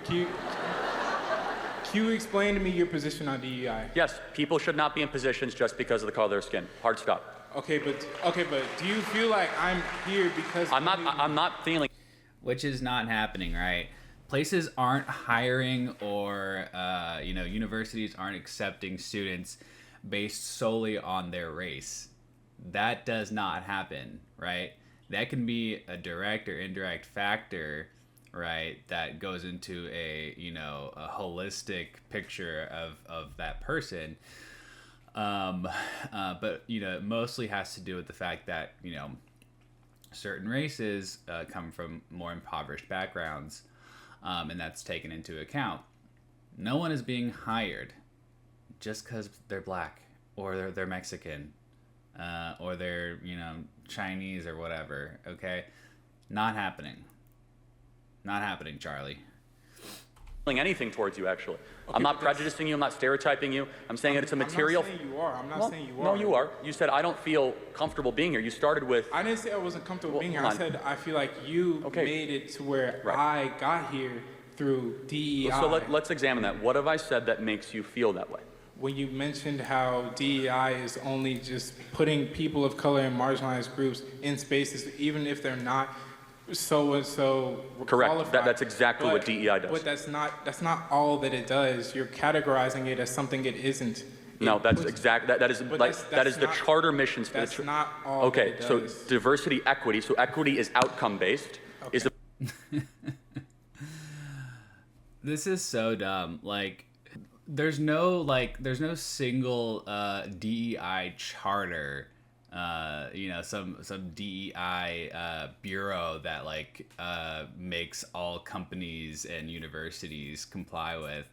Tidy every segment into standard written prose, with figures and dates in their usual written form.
Can you explain to me your position on DEI? Yes, people should not be in positions just because of the color of their skin. Hard stop. Okay, but do you feel like I'm here because I'm not feeling. Which is not happening, right? Places aren't hiring or, universities aren't accepting students based solely on their race. That does not happen, right? That can be a direct or indirect factor, right, that goes into a holistic picture of that person. But it mostly has to do with the fact that, certain races come from more impoverished backgrounds, and that's taken into account. No one is being hired just because they're black or they're Mexican or they're Chinese or whatever. Okay, not happening. Not happening, Charlie. Anything towards you, actually. Okay, I'm not prejudicing you. I'm not stereotyping you. I'm saying it's a material. I'm not saying you are. I'm not saying you are. No, you are. You said I don't feel comfortable being here. You started with. I didn't say I wasn't comfortable being here. I said I feel like you made it to where I got here through DEI. So let's examine that. What have I said that makes you feel that way? When you mentioned how DEI is only just putting people of color and marginalized groups in spaces, even if they're not so and so correct. That's exactly what DEI does. But that's not all that it does. You're categorizing it as something it isn't. No, that's exactly that is the charter mission. That's not all. Okay, that it so does. diversity, equity. So equity is outcome based. Okay. This is so dumb. Like, there's no single DEI charter. Some DEI bureau that makes all companies and universities comply with.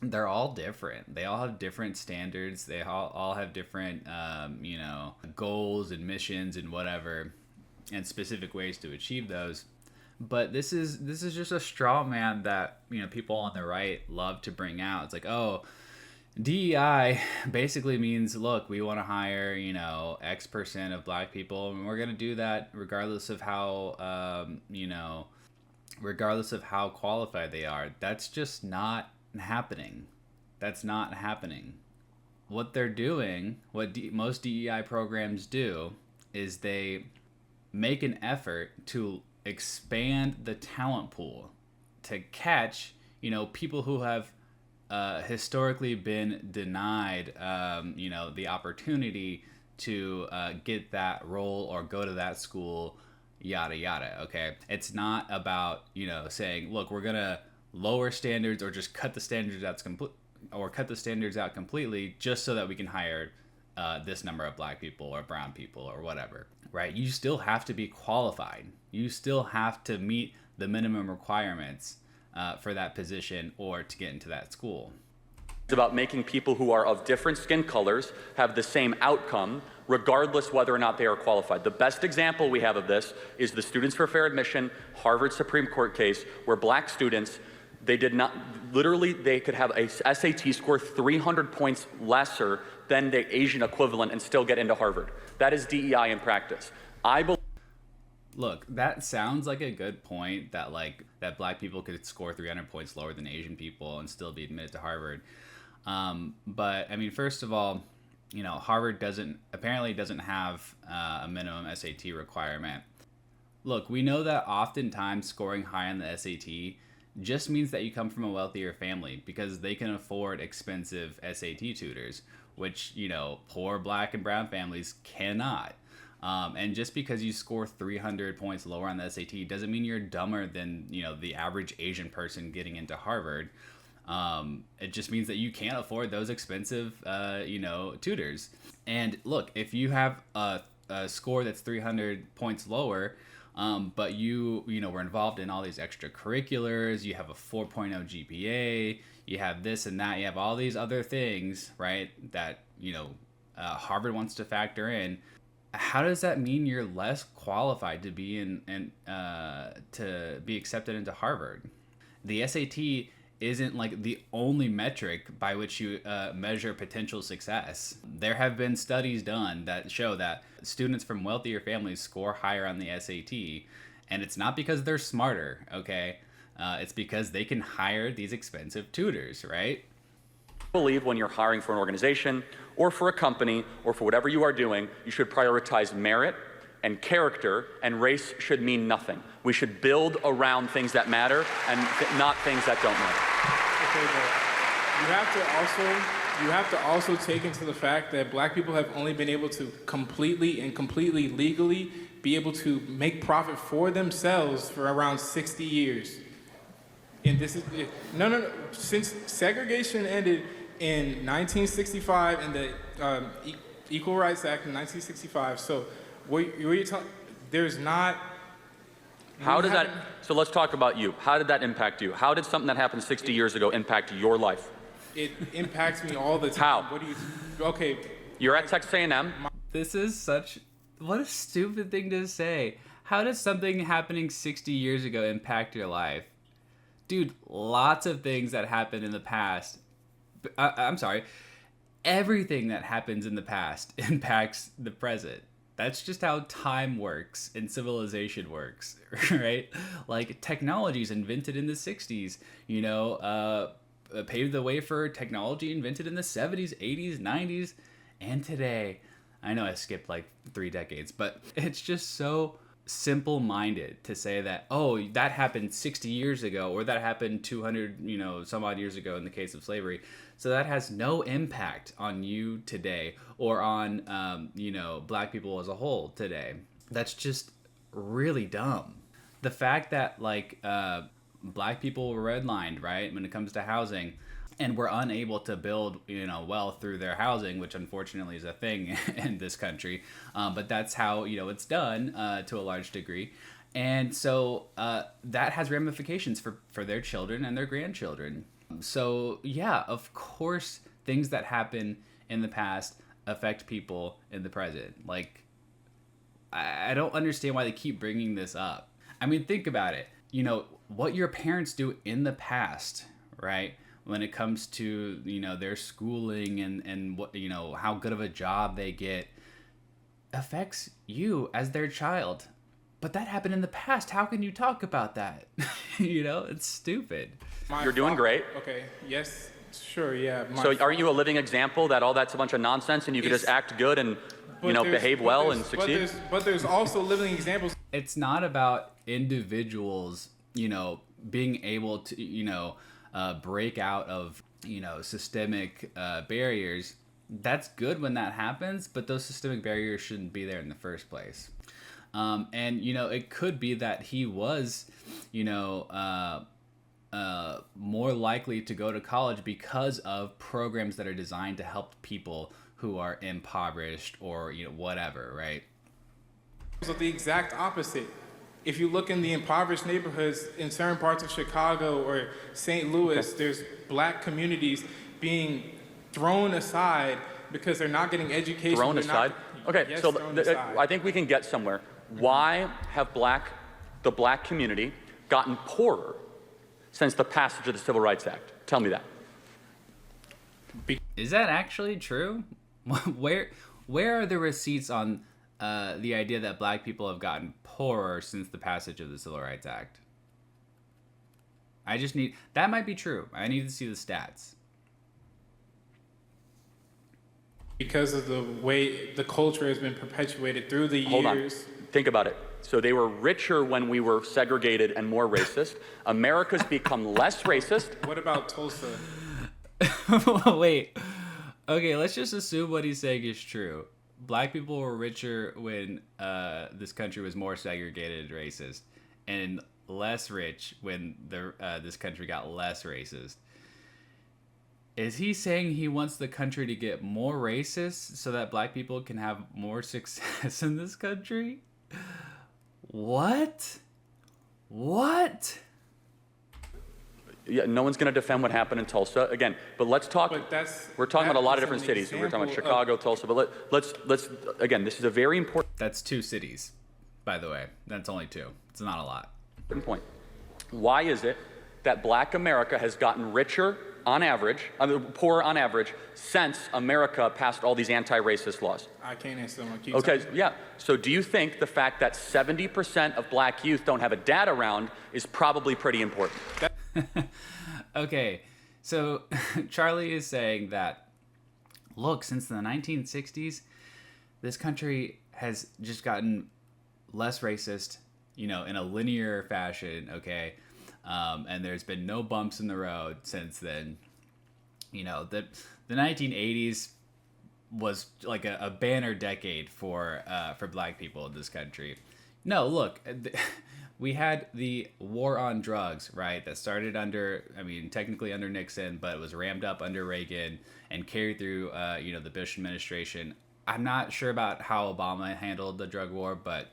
They're all different. They all have different standards. They all have different goals and missions and whatever, and specific ways to achieve those. But this is just a straw man that people on the right love to bring out. It's like, oh, DEI basically means, look, we want to hire, X percent of black people, and we're going to do that regardless of how, regardless of how qualified they are. That's just not happening. That's not happening. What they're doing, most DEI programs do, is they make an effort to expand the talent pool to catch, people who have historically been denied, the opportunity to get that role or go to that school, yada, yada, okay? It's not about, saying, look, we're going to lower standards or just cut the standards out completely just so that we can hire this number of black people or brown people or whatever, right? You still have to be qualified. You still have to meet the minimum requirements for that position or to get into that school. It's about making people who are of different skin colors have the same outcome, regardless whether or not they are qualified. The best example we have of this is the Students for Fair Admission Harvard Supreme Court case, where black students, they could have a SAT score 300 points lesser than the Asian equivalent and still get into Harvard. That is DEI in practice. Look, that sounds like a good point, that that black people could score 300 points lower than Asian people and still be admitted to Harvard. But I mean, first of all, Harvard apparently doesn't have a minimum SAT requirement. Look, we know that oftentimes scoring high on the SAT just means that you come from a wealthier family because they can afford expensive SAT tutors, which, poor black and brown families cannot. And just because you score 300 points lower on the SAT doesn't mean you're dumber than, the average Asian person getting into Harvard. It just means that you can't afford those expensive, tutors. And look, if you have a score that's 300 points lower, but you were involved in all these extracurriculars, you have a 4.0 GPA, you have this and that, you have all these other things, right, that, Harvard wants to factor in. How does that mean you're less qualified to be to be accepted into Harvard? The SAT isn't the only metric by which you measure potential success. There have been studies done that show that students from wealthier families score higher on the SAT, and it's not because they're smarter, okay? It's because they can hire these expensive tutors, right? Believe when you're hiring for an organization or for a company or for whatever you are doing, you should prioritize merit and character, and race should mean nothing. We should build around things that matter and not things that don't matter. Okay, but you have to also take into the fact that black people have only been able to completely legally be able to make profit for themselves for around 60 years. And this is no. Since segregation ended in 1965 and the Equal Rights Act in 1965, so what you're talking, there's not. How does that? So let's talk about you. How did that impact you? How did something that happened 60 years ago impact your life? It impacts me all the time. How? What do you? Okay. You're at Texas A&M. This is what a stupid thing to say. How does something happening 60 years ago impact your life? Dude, lots of things that happened in the past. I'm sorry. Everything that happens in the past impacts the present. That's just how time works and civilization works, right? Like, technology's invented in the 60s, paved the way for technology invented in the 70s, 80s, 90s, and today. I know I skipped like 3 decades, but it's just so simple-minded to say that, oh, that happened 60 years ago, or that happened 200, some odd years ago in the case of slavery. So that has no impact on you today, or on, black people as a whole today. That's just really dumb. The fact that, black people were redlined, right, when it comes to housing, and we're unable to build, wealth through their housing, which unfortunately is a thing in this country. But that's how, it's done to a large degree. And so that has ramifications for their children and their grandchildren. So, yeah, of course, things that happen in the past affect people in the present. Like, I don't understand why they keep bringing this up. I mean, think about it. What your parents do in the past, right? When it comes to, their schooling and what, how good of a job they get, affects you as their child. But that happened in the past. How can you talk about that? It's stupid. You're doing great. Okay, yes, sure, yeah. So aren't you a living example that all that's a bunch of nonsense and you could just act good and, behave well and succeed? But there's also living examples. It's not about individuals, being able to, break out of, systemic barriers. That's good when that happens, but those systemic barriers shouldn't be there in the first place. And, it could be that he was, more likely to go to college because of programs that are designed to help people who are impoverished or, whatever, right? So the exact opposite. If you look in the impoverished neighborhoods in certain parts of Chicago or St. Louis, there's black communities being thrown aside because they're not getting education. Thrown aside? Okay, yes, so aside. I think we can get somewhere. Why have the black community gotten poorer since the passage of the Civil Rights Act? Tell me that. Is that actually true? Where are the receipts on the idea that black people have gotten poorer since the passage of the Civil Rights Act? That might be true. I need to see the stats. Because of the way the culture has been perpetuated through the years. Hold on. Think about it. So they were richer when we were segregated and more racist. America's become less racist. What about Tulsa? Wait. Okay, let's just assume what he's saying is true. Black people were richer when this country was more segregated and racist, and less rich when this country got less racist. Is he saying he wants the country to get more racist so that black people can have more success in this country? What? Yeah, no one's going to defend what happened in Tulsa again. But let's talk. We're talking about a lot of different cities. We're talking about Chicago, Tulsa. But let's again. This is a very important. That's 2 cities, by the way. That's only 2. It's not a lot. Point. Why is it that Black America has gotten richer on average, poorer on average, since America passed all these anti-racist laws? I can't answer that one. Keep Okay, talking. yeah. So do you think the fact that 70% of black youth don't have a dad around is probably pretty important? Okay, so Charlie is saying that, look, since the 1960s, this country has just gotten less racist, in a linear fashion, okay? And there's been no bumps in the road since then. The 1980s was like a banner decade for black people in this country. No, look, we had the war on drugs, right? That started technically under Nixon, but it was ramped up under Reagan and carried through, the Bush administration. I'm not sure about how Obama handled the drug war, but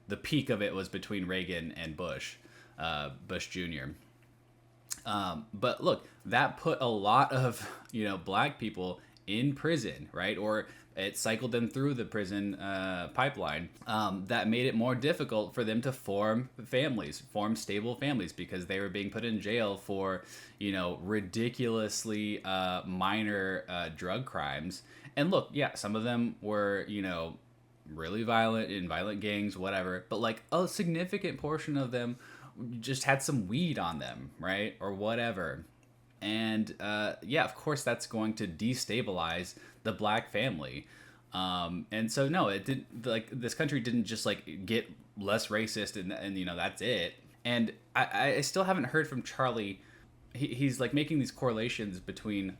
the peak of it was between Reagan and Bush Jr. But look, that put a lot of, black people in prison, right? Or it cycled them through the prison pipeline. That made it more difficult for them to form stable families, because they were being put in jail for, ridiculously minor drug crimes. And look, yeah, some of them were, really violent, in violent gangs, whatever. But like a significant portion of them just had some weed on them, right? Or whatever. And of course that's going to destabilize the black family. And so no, it didn't, like, this country didn't just like get less racist and that's it. And I still haven't heard from Charlie. He's like making these correlations between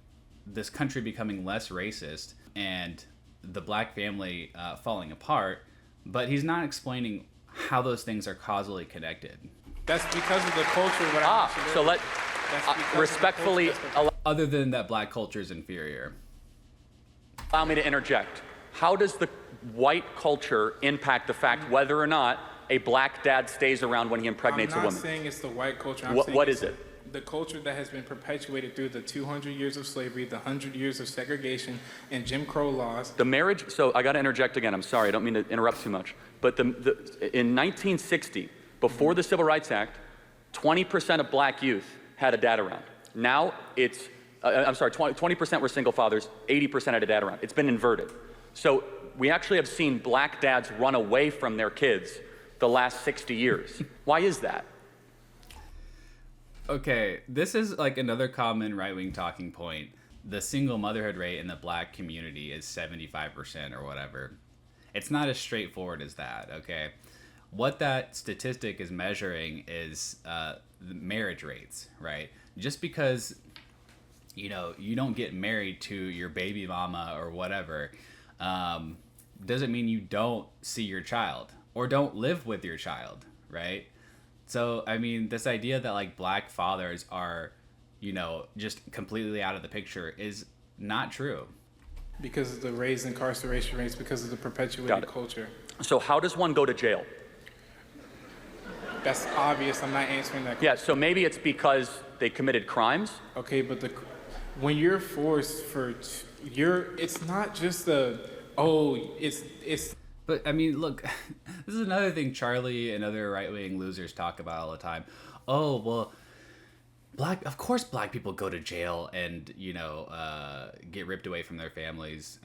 this country becoming less racist and the black family falling apart, but he's not explaining how those things are causally connected. That's because of the culture. Respectfully, Other than that black culture is inferior. allow me to interject. How does the white culture impact the fact whether or not a black dad stays around when he impregnates a woman? I'm not saying it's the white culture. What is it? The culture that has been perpetuated through the 200 years of slavery, the 100 years of segregation, and Jim Crow laws. The marriage, so I got to interject again. I'm sorry, I don't mean to interrupt too much. But in 1960, before the Civil Rights Act, 20% of black youth had a dad around. Now it's, 20% were single fathers, 80% had a dad around. It's been inverted. So we actually have seen black dads run away from their kids the last 60 years. Why is that? Okay, this is like another common right-wing talking point. The single motherhood rate in the black community is 75% or whatever. It's not as straightforward as that, okay? What that statistic is measuring is the marriage rates, right? Just because, you don't get married to your baby mama or whatever, doesn't mean you don't see your child or don't live with your child, right? So, this idea that like black fathers are, just completely out of the picture is not true. Because of the raised incarceration rates, because of the perpetuated culture. So how does one go to jail? That's obvious. I'm not answering that question. Yeah, so maybe it's because they committed crimes. Okay, but when you're forced it's not just it's. But look, this is another thing Charlie and other right-wing losers talk about all the time. Oh, well, of course black people go to jail and, get ripped away from their families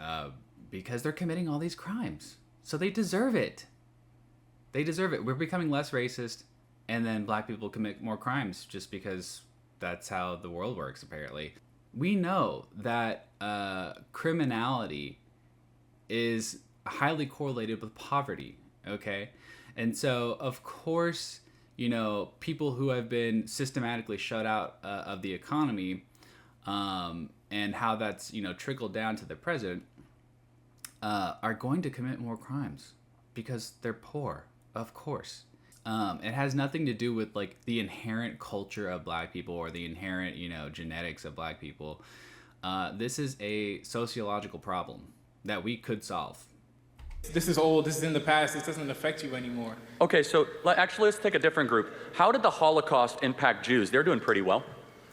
because they're committing all these crimes. So they deserve it. They deserve it. We're becoming less racist, and then black people commit more crimes just because that's how the world works, apparently. We know that criminality is highly correlated with poverty, okay? And so, of course, people who have been systematically shut out of the economy and how that's, trickled down to the present are going to commit more crimes because they're poor, of course. It has nothing to do with like the inherent culture of black people or the inherent, genetics of black people. This is a sociological problem that we could solve. This is old. This is in the past. This doesn't affect you anymore. Okay, so actually let's take a different group. How did the Holocaust impact Jews? They're doing pretty well.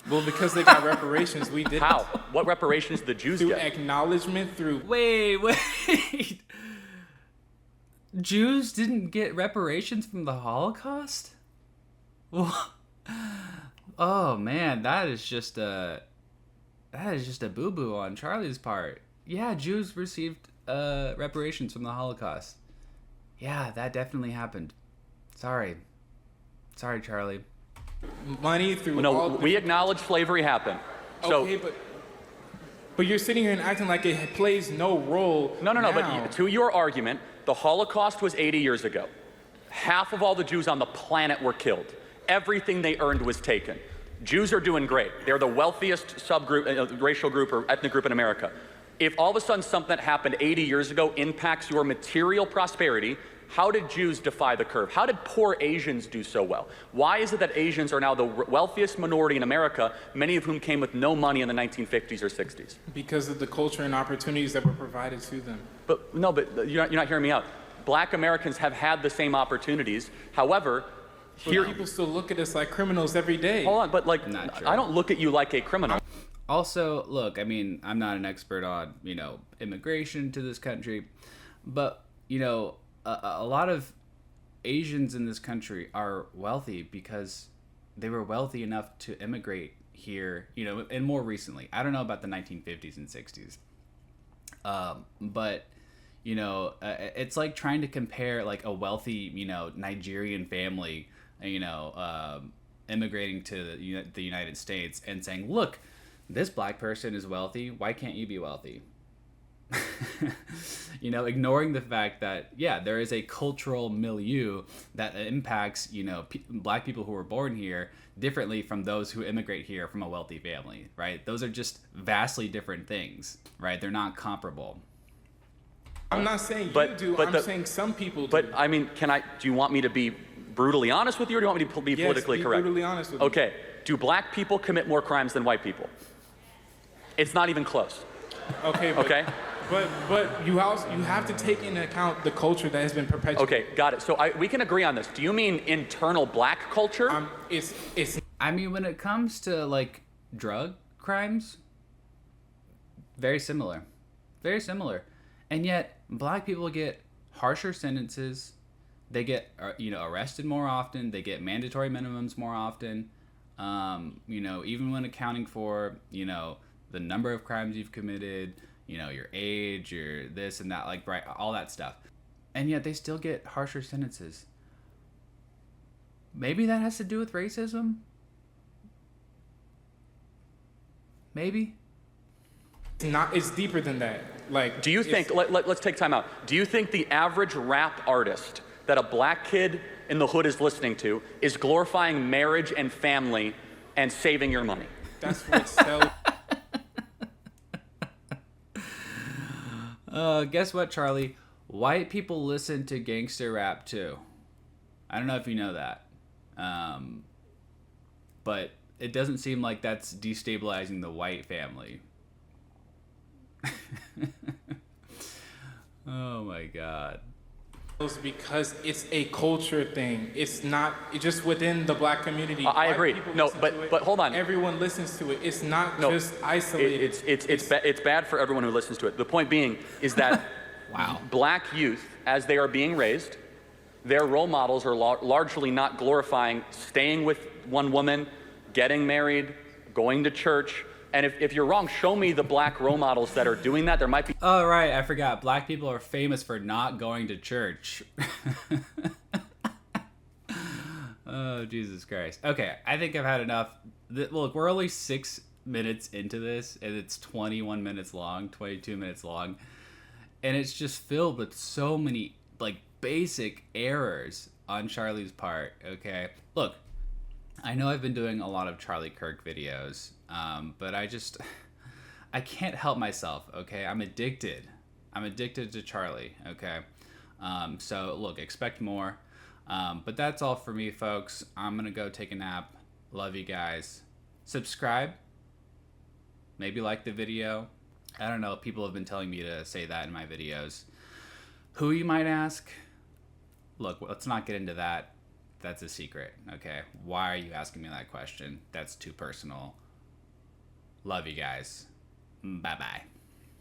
Well, because they got reparations, we didn't. How? What reparations did the Jews Through get? acknowledgement, through... Wait. Jews didn't get reparations from the Holocaust? Oh, man, that is just that is just a boo-boo on Charlie's part. Yeah, Jews received reparations from the Holocaust. Yeah, that definitely happened. Sorry, Charlie. Money through No, all we acknowledge slavery happened. So, okay, but you're sitting here and acting like it plays no role. no, now. but to your argument, the Holocaust was 80 years ago. Half of all the Jews on the planet were killed. Everything they earned was taken. Jews are doing great. They're the wealthiest subgroup, racial group or ethnic group in America. If all of a sudden something that happened 80 years ago impacts your material prosperity, how did Jews defy the curve? How did poor Asians do so well? Why is it that Asians are now the wealthiest minority in America, many of whom came with no money in the 1950s or 60s? Because of the culture and opportunities that were provided to them. But you're not hearing me out. Black Americans have had the same opportunities. However, But people still look at us like criminals every day. Hold on, but like, Not true. I don't look at you like a criminal. Also, look, I mean, I'm not an expert on, immigration to this country, but, a lot of Asians in this country are wealthy because they were wealthy enough to immigrate here, and more recently. I don't know about the 1950s and 60s. But, it's like trying to compare like a wealthy, Nigerian family, immigrating to the United States and saying, look, this black person is wealthy. Why can't you be wealthy? Ignoring the fact that, yeah, there is a cultural milieu that impacts, black people who were born here differently from those who immigrate here from a wealthy family, right? Those are just vastly different things, right? They're not comparable. I'm not saying But- you do. but I'm the- saying some people do. But I mean, do you want me to be brutally honest with you, or do you want me to be Yes, politically be correct? brutally honest with me. Okay, do black people commit more crimes than white people? It's not even close. Okay. But, Okay? But you have to take into account the culture that has been perpetuated. Okay, got it. So we can agree on this. Do you mean internal black culture? It's I mean, when it comes to like drug crimes, very similar. Very similar. And yet, black people get harsher sentences. They get, arrested more often. They get mandatory minimums more often. Even when accounting for, the number of crimes you've committed, your age, your this and that, like, right, all that stuff. And yet they still get harsher sentences. Maybe that has to do with racism? Maybe? it's deeper than that. Like, Do you think, let's take time out. Do you think the average rap artist that a black kid in the hood is listening to is glorifying marriage and family and saving your money? that's what sells? Guess what, Charlie? White people listen to gangster rap too. I don't know if you know that. But it doesn't seem like that's destabilizing the white family. Oh my God. Because it's a culture thing. It's not just within the black community. I White agree. people No, listen but- to it. but hold on. Everyone listens to it. It's not No, just isolated. It's bad for everyone who listens to it. The point being is that Wow. black youth, as they are being raised, their role models are largely not glorifying staying with one woman, getting married, going to church. And if you're wrong, show me the black role models that are doing that. There might be. Oh, right. I forgot. Black people are famous for not going to church. Oh, Jesus Christ. Okay. I think I've had enough. Look, we're only 6 minutes into this, and it's 21 minutes long, 22 minutes long. And it's just filled with so many, like, basic errors on Charlie's part. Okay. Look, I know I've been doing a lot of Charlie Kirk videos, but I can't help myself, okay? I'm addicted to Charlie, okay? So look, expect more. But that's all for me, folks. I'm gonna go take a nap. Love you guys. Subscribe. Maybe like the video. I don't know, people have been telling me to say that in my videos. Who, you might ask? Look, let's not get into that. That's a secret, okay? Why are you asking me that question? That's too personal. Love you guys. Bye-bye.